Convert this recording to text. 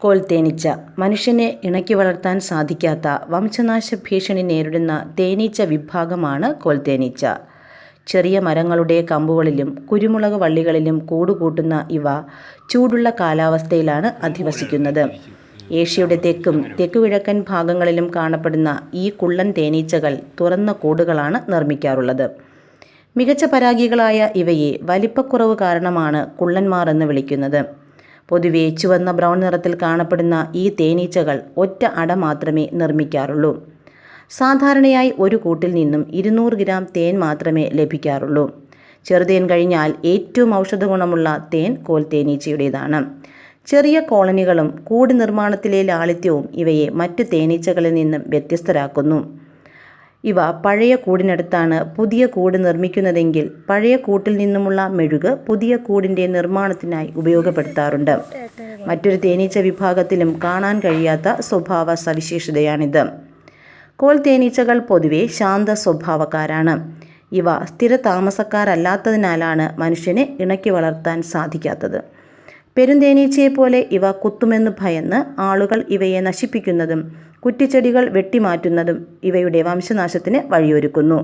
കോൽത്തേനീച്ച മനുഷ്യനെ ഇണക്കി വളർത്താൻ സാധിക്കാത്ത വംശനാശ ഭീഷണി നേരിടുന്ന തേനീച്ച വിഭാഗമാണ് കോൽത്തേനീച്ച. ചെറിയ മരങ്ങളുടെ കമ്പുകളിലും കുരുമുളക് വള്ളികളിലും കൂടുകൂട്ടുന്ന ഇവ ചൂടുള്ള കാലാവസ്ഥയിലാണ് അധിവസിക്കുന്നത്. ഏഷ്യയുടെ തെക്കും തെക്കുകിഴക്കൻ ഭാഗങ്ങളിലും കാണപ്പെടുന്ന ഈ കുള്ളൻ തേനീച്ചകൾ തുറന്ന കൂടുകളാണ് നിർമ്മിക്കാറുള്ളത്. മികച്ച പരാഗികളായ ഇവയെ വലിപ്പക്കുറവ് കാരണമാണ് കുള്ളന്മാർ എന്ന് വിളിക്കുന്നത്. പൊതുവെ ചുവന്ന ബ്രൗൺ നിറത്തിൽ കാണപ്പെടുന്ന ഈ തേനീച്ചകൾ ഒറ്റ അട മാത്രമേ നിർമ്മിക്കാറുള്ളൂ. സാധാരണയായി ഒരു കൂട്ടിൽ നിന്നും 200 ഗ്രാം തേൻ മാത്രമേ ലഭിക്കാറുള്ളൂ. ചെറുതേൻ കഴിഞ്ഞാൽ ഏറ്റവും ഔഷധഗുണമുള്ള തേൻ കോൽത്തേനീച്ചയുടേതാണ്. ചെറിയ കോളനികളും കൂട് നിർമ്മാണത്തിലെ ലാളിത്യവും ഇവയെ മറ്റു തേനീച്ചകളിൽ നിന്നും വ്യത്യസ്തരാക്കുന്നു. ഇവ പഴയ കൂടിനടുത്താണ് പുതിയ കൂട് നിർമ്മിക്കുന്നതെങ്കിൽ പഴയ കൂട്ടിൽ നിന്നുമുള്ള മെഴുക് പുതിയ കൂടിൻ്റെ നിർമ്മാണത്തിനായി ഉപയോഗപ്പെടുത്താറുണ്ട്. മറ്റൊരു തേനീച്ച വിഭാഗത്തിലും കാണാൻ കഴിയാത്ത സ്വഭാവ സവിശേഷതയാണിത്. കോൽ തേനീച്ചകൾ പൊതുവെ ശാന്ത സ്വഭാവക്കാരാണ്. ഇവ സ്ഥിര താമസക്കാരല്ലാത്തതിനാലാണ് മനുഷ്യനെ ഇണക്കി വളർത്താൻ സാധിക്കാത്തത്. പെരുന്തേനീച്ചയെപ്പോലെ ഇവ കുത്തുമെന്ന് ഭയന്ന് ആളുകൾ ഇവയെ നശിപ്പിക്കുന്നതും കുറ്റിച്ചെടികൾ വെട്ടിമാറ്റുന്നതും ഇവയുടെ വംശനാശത്തിന് വഴിയൊരുക്കുന്നു.